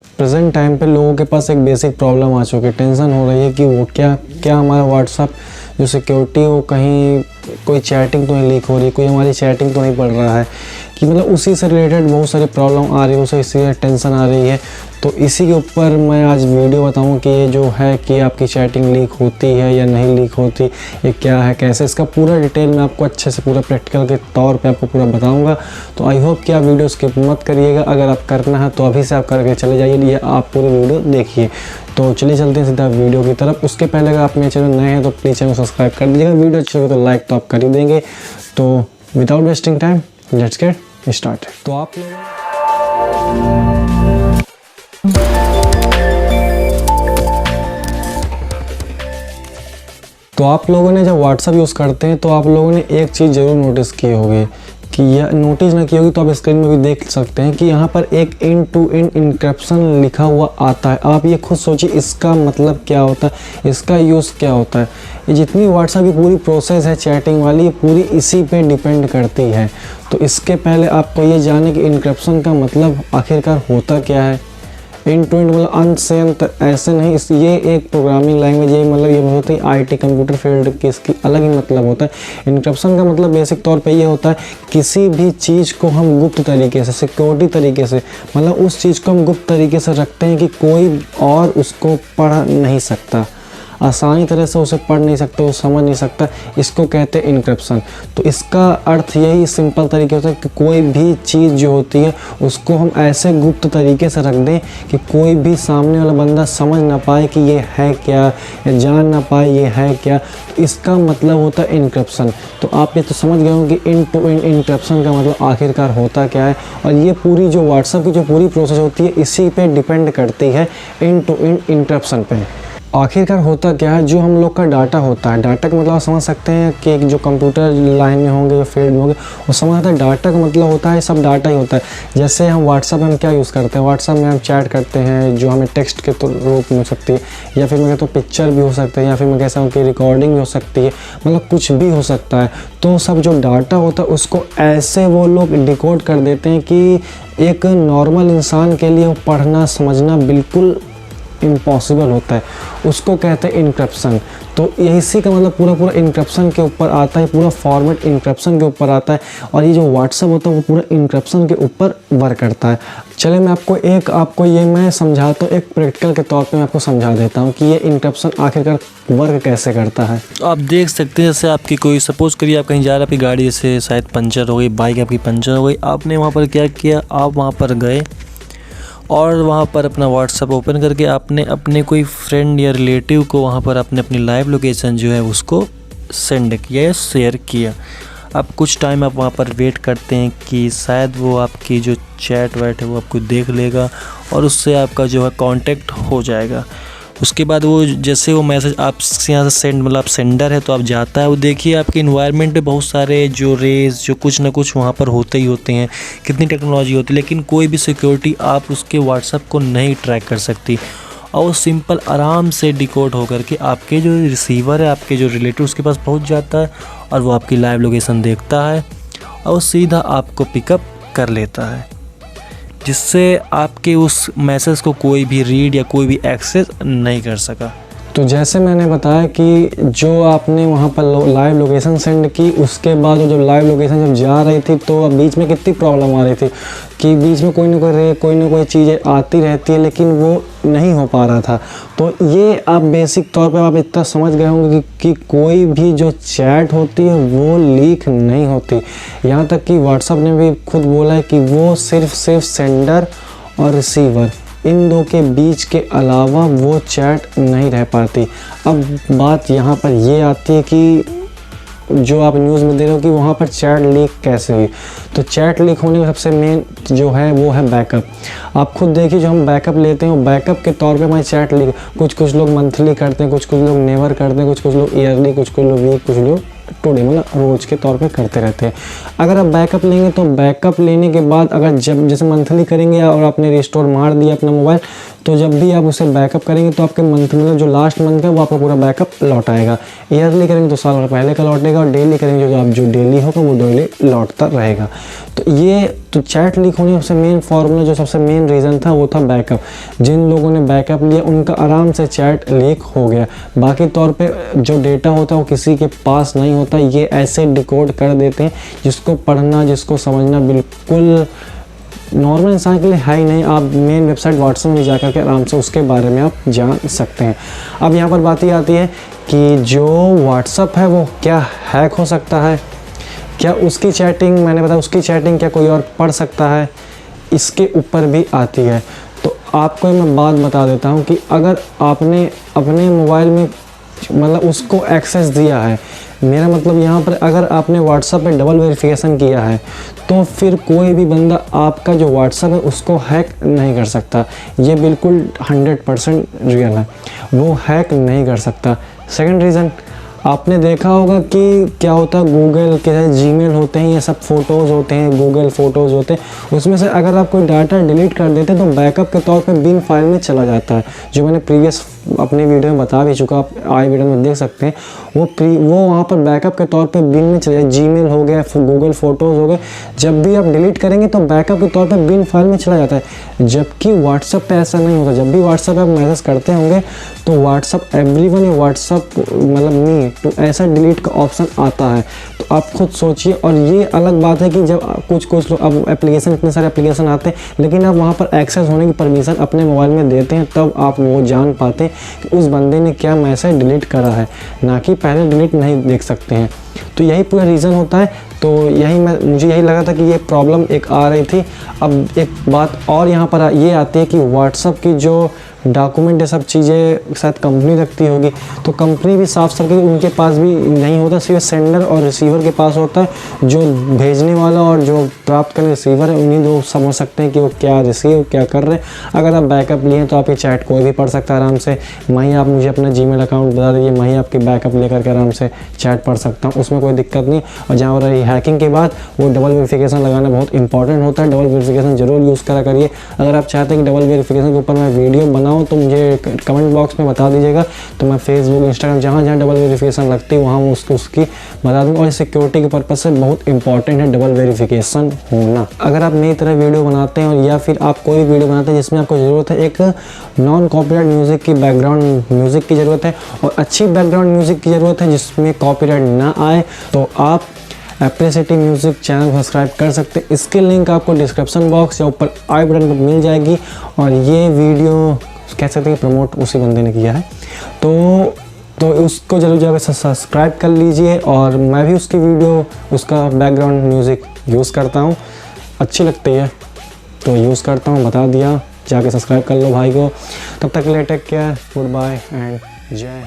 Present time पे लोगों के पास एक बेसिक प्रॉब्लम आ चुकी है, टेंशन हो रही है कि वो क्या हमारा व्हाट्सअप जो सिक्योरिटी है वो कहीं कोई चैटिंग तो नहीं लीक हो रही, कोई हमारी चैटिंग तो नहीं पढ़ रहा है, कि मतलब उसी से रिलेटेड बहुत सारी प्रॉब्लम आ रही है, उसे इसी टेंशन आ रही है। तो इसी के ऊपर मैं आज वीडियो बताऊं कि ये जो है कि आपकी चैटिंग लीक होती है या नहीं लीक होती, ये क्या है, कैसे, इसका पूरा डिटेल मैं आपको अच्छे से पूरा प्रैक्टिकल के तौर पे आपको पूरा बताऊंगा। तो आई होप कि आप वीडियो स्किप मत करिएगा, अगर आप करना है तो अभी से आप करके चले जाइए, ये आप पूरी वीडियो देखिए। तो चलिए चलते हैं सीधा वीडियो की तरफ। उसके पहले अगर आप मेरे चैनल नए हैं तो प्लीज़ चैनल सब्सक्राइब कर दीजिएगा, वीडियो अच्छी लगे तो लाइक तो आप कर ही देंगे। तो without wasting time let's get start. तो आप लोगों ने जब व्हाट्सअप यूज़ करते हैं तो आप लोगों ने एक चीज़ ज़रूर नोटिस की होगी, कि यह नोटिस ना की होगी तो आप स्क्रीन में भी देख सकते हैं कि यहाँ पर एक एंड टू एंड इंक्रिप्शन लिखा हुआ आता है। आप ये खुद सोचिए इसका मतलब क्या होता है, इसका यूज़ क्या होता है। ये जितनी व्हाट्सएप की पूरी प्रोसेस है चैटिंग वाली, ये पूरी इसी पे डिपेंड करती है। तो इसके पहले आपको ये जाने कि इंक्रिप्शन का मतलब आखिरकार होता क्या है। एंड टू एंड मतलब अनसेंट ऐसे नहीं, ये एक प्रोग्रामिंग लैंग्वेज है, मतलब ये बहुत ही आईटी कंप्यूटर फील्ड की इसकी अलग ही मतलब होता है। इंक्रिप्शन का मतलब बेसिक तौर पे ये होता है किसी भी चीज़ को हम गुप्त तरीके से, सिक्योरिटी तरीके से, मतलब उस चीज़ को हम गुप्त तरीके से रखते हैं कि कोई और उसको पढ़ नहीं सकता, आसानी तरह से उसे पढ़ नहीं सकता, वो समझ नहीं सकता, इसको कहते हैं इंक्रिप्शन। तो इसका अर्थ यही सिंपल तरीके होता है कि कोई भी चीज़ जो होती है उसको हम ऐसे गुप्त तरीके से रख दें कि कोई भी सामने वाला बंदा समझ ना पाए कि ये है क्या, या जान ना पाए ये है क्या। तो इसका मतलब होता है इंक्रिप्शन। तो आप ये तो समझ गए होंगे कि एंड टू एंड इंक्रिप्शन का मतलब आखिरकार होता क्या है। और ये पूरी जो व्हाट्सएप की जो पूरी प्रोसेस होती है इसी पे डिपेंड करती है, एंड टू एंड इंक्रिप्शन पे। आखिरकार होता क्या है, जो हम लोग का डाटा होता है, डाटा का मतलब आप समझ सकते हैं कि एक जो कंप्यूटर लाइन में होंगे या फील्ड में होंगे वो समझ आता है। डाटा का मतलब होता है सब डाटा ही होता है। जैसे हम व्हाट्सएप में हम क्या यूज़ करते हैं, व्हाट्सएप में हम चैट करते हैं जो हमें टेक्स्ट के रूप में हो सकती है, या फिर मैं कहता हूँ पिक्चर भी हो सकता है, या फिर मैं कहता हूँ कि रिकॉर्डिंग भी हो सकती है, मतलब कुछ भी हो सकता है। तो सब जो डाटा होता है उसको ऐसे वो लोग डिकोड कर देते हैं कि एक नॉर्मल इंसान के लिए वो पढ़ना समझना बिल्कुल इम्पॉसिबल होता है, उसको कहते हैं इंक्रिप्शन। तो इसी का मतलब पूरा इंक्रिप्शन के ऊपर आता है, पूरा फॉर्मेट इंक्रिप्शन के ऊपर आता है। और ये जो व्हाट्सएप होता है वो पूरा इंक्रिप्शन के ऊपर वर्क करता है। चलिए मैं आपको ये मैं समझाता हूँ, एक प्रैक्टिकल के तौर पे मैं आपको समझा देता हूँ कि ये इंक्रिप्शन आखिरकार वर्क कैसे करता है। तो आप देख सकते हैं जैसे आपकी कोई सपोज़ करिए आप कहीं जा रहे हैं, आपकी गाड़ी जैसे शायद पंचर हो गई, बाइक आपकी पंचर हो गई, आपने वहाँ पर क्या किया, आप वहाँ पर गए और वहाँ पर अपना व्हाट्सएप ओपन करके आपने अपने कोई फ्रेंड या रिलेटिव को वहाँ पर आपने अपनी लाइव लोकेशन जो है उसको सेंड किया या शेयर किया। अब कुछ टाइम आप वहाँ पर वेट करते हैं कि शायद वो आपकी जो चैट वैट है वो आपको देख लेगा और उससे आपका जो है कांटेक्ट हो जाएगा। उसके बाद वो जैसे वो मैसेज आप यहाँ से सेंड, मतलब आप सेंडर है तो आप जाता है, वो देखिए आपके इन्वायरमेंट में बहुत सारे जो रेज जो कुछ ना कुछ वहाँ पर होते ही होते हैं, कितनी टेक्नोलॉजी होती है, लेकिन कोई भी सिक्योरिटी आप उसके व्हाट्सएप को नहीं ट्रैक कर सकती। और वो सिंपल आराम से डिकोड होकर के आपके जो रिसीवर है, आपके जो रिलेटिव उसके पास पहुँच जाता है और वो आपकी लाइव लोकेशन देखता है और वो सीधा आपको पिकअप कर लेता है, जिससे आपके उस मैसेज को कोई भी रीड या कोई भी एक्सेस नहीं कर सका। तो जैसे मैंने बताया कि जो आपने वहाँ पर लाइव लोकेशन सेंड की, उसके बाद जब लाइव लोकेशन जब जा रही थी तो बीच में कितनी प्रॉब्लम आ रही थी कि बीच में कोई ना कोई चीज़ें आती रहती है, लेकिन वो नहीं हो पा रहा था। तो ये आप बेसिक तौर पे आप इतना समझ गए होंगे कि कोई भी जो चैट होती है वो लीक नहीं होती। यहाँ तक कि व्हाट्सएप ने भी खुद बोला है कि वो सिर्फ सेंडर और रिसीवर इन दो के बीच के अलावा वो चैट नहीं रह पाती। अब बात यहाँ पर ये आती है कि जो आप न्यूज़ में दे रहे हो कि वहाँ पर चैट लीक कैसे हुई। तो चैट लीक होने का सबसे मेन जो है वो है बैकअप। आप खुद देखिए जो हम बैकअप लेते हैं वो बैकअप के तौर पे हमारी चैट लीक, कुछ लोग मंथली करते हैं, कुछ लोग नेवर करते हैं, कुछ लोग ईयरली, कुछ लोग वीक, कुछ लोग टुडे, मतलब रोज़ के तौर पे करते रहते हैं। अगर आप बैकअप लेंगे तो बैकअप लेने के बाद अगर जब जैसे मंथली करेंगे और आपने रिस्टोर मार दिया अपना मोबाइल, तो जब भी आप उसे बैकअप करेंगे तो आपके मंथ मतलब जो लास्ट मंथ है वो आपका पूरा बैकअप लौट आएगा। ईयरली करेंगे तो साल भर पहले का लौटेगा, और डेली करेंगे जो आप जो डेली होगा वो डेली लौटता रहेगा। तो ये तो चैट लीक होने का सबसे मेन फार्मूला, जो सबसे मेन रीज़न था वो था बैकअप। जिन लोगों ने बैकअप लिया उनका आराम से चैट लीक हो गया। बाकी तौर पे जो डेटा होता है वो किसी के पास नहीं होता, ये ऐसे डिकोड कर देते हैं जिसको पढ़ना जिसको समझना बिल्कुल नॉर्मल इंसान के लिए है ही नहीं। आप मेन वेबसाइट व्हाट्सएप में जा कर के आराम से उसके बारे में आप जान सकते हैं। अब यहाँ पर बात ये आती है कि जो व्हाट्सएप है वो क्या हैक हो सकता है, क्या उसकी चैटिंग मैंने बताया उसकी चैटिंग क्या कोई और पढ़ सकता है, इसके ऊपर भी आती है। तो आपको मैं बात बता देता हूँ कि अगर आपने अपने मोबाइल में मतलब उसको एक्सेस दिया है, मेरा मतलब यहाँ पर अगर आपने व्हाट्सएप पे डबल वेरिफिकेशन किया है तो फिर कोई भी बंदा आपका जो व्हाट्सएप है उसको हैक नहीं कर सकता। ये बिल्कुल 100% रियल है, वो हैक नहीं कर सकता। सेकंड रीज़न, आपने देखा होगा कि क्या होता है गूगल के जीमेल होते हैं, ये सब फ़ोटोज़ होते हैं, गूगल फ़ोटोज़ होते हैं, उसमें से अगर आप कोई डाटा डिलीट कर देते हैं तो बैकअप के तौर पे बिन फाइल में चला जाता है। जो मैंने प्रीवियस अपने वीडियो में बता भी चुका, आप आई वीडियो में देख सकते हैं। वो वहाँ पर बैकअप के तौर पे बिन में चले जाए, जीमेल हो गया, गूगल फ़ोटोज़ हो गए, जब भी आप डिलीट करेंगे तो बैकअप के तौर पे बिन फाइल में चला जाता है। जबकि व्हाट्सएप पे ऐसा नहीं होता। जब भी व्हाट्सएप आप मैसेज करते होंगे तो व्हाट्सएप एवरीवन या व्हाट्सएप मतलब मी तो ऐसा डिलीट का ऑप्शन आता है। तो आप खुद सोचिए। और ये अलग बात है कि जब कुछ लोग अब एप्लीकेशन इतने सारे एप्लीकेशन आते हैं, लेकिन आप वहाँ पर एक्सेस होने की परमिशन अपने मोबाइल में देते हैं, तब आप वो जान पाते हैं कि उस बंदे ने क्या मैसेज डिलीट करा है, ना कि पहले डिलीट नहीं देख सकते हैं। तो यही पूरा रीज़न होता है। तो मुझे यही लगा था कि ये प्रॉब्लम एक आ रही थी। अब एक बात और यहाँ पर ये आती है कि व्हाट्सएप की जो डॉक्यूमेंट ये सब चीज़ें शायद कंपनी रखती होगी, तो कंपनी भी साफ साफ उनके पास भी नहीं होता, सिर्फ सेंडर और रिसीवर के पास होता है। जो भेजने वाला और जो प्राप्त करने रिसीवर है उन्हीं दो समझ सकते हैं कि वो क्या रिसीव क्या कर रहे हैं। अगर आप बैकअप लिए हैं तो आपकी चैट कोई भी पढ़ सकता है आराम से। मैं ही आप मुझे अपना जीमेल अकाउंट बता दीजिए, मैं ही आपकी बैकअप लेकर के आराम से चैट पढ़ सकता हूँ, उसमें कोई दिक्कत नहीं। और जहाँ रही हैकिंग के बाद वो डबल वेरिफिकेशन लगाना बहुत इंपॉर्टेंट होता है। डबल वेरिफिकेशन जरूर यूज़ करा करिए। अगर आप चाहते हैं कि डबल वेरिफिकेशन के ऊपर मैं वीडियो बनाऊँ तो मुझे कमेंट बॉक्स में बता दीजिएगा, तो मैं फेसबुक इंस्टाग्राम जहाँ डबल वेरिफिकेशन लगती है वहाँ उसकी बता दूँगा। और सिक्योरिटी के पर्पज़ से बहुत इंपॉर्टेंट है डबल वेरिफिकेशन होना। अगर आप नई तरह वीडियो बनाते हैं और या फिर आप कोई वीडियो बनाते हैं जिसमें आपको ज़रूरत है एक नॉन कॉपीराइट म्यूज़िक की, बैकग्राउंड म्यूज़िक की ज़रूरत है और अच्छी बैकग्राउंड म्यूज़िक की ज़रूरत है जिसमें कॉपीराइट ना आए, तो आप एप्रिसिटी म्यूज़िक चैनल को सब्सक्राइब कर सकते हैं। इसकी लिंक आपको डिस्क्रिप्शन बॉक्स या ऊपर आई बटन पर मिल जाएगी। और ये वीडियो कह सकते हैं कि प्रमोट उसी बंदे ने किया है, तो उसको जरूर जाकर सब्सक्राइब कर लीजिए। और मैं भी उसकी वीडियो उसका बैकग्राउंड म्यूज़िक यूज़ करता हूँ, अच्छी लगती है तो यूज़ करता हूँ, बता दिया। जाके सब्सक्राइब कर लो भाई को। तब तक के लिए take care, good bye and जय हिंद।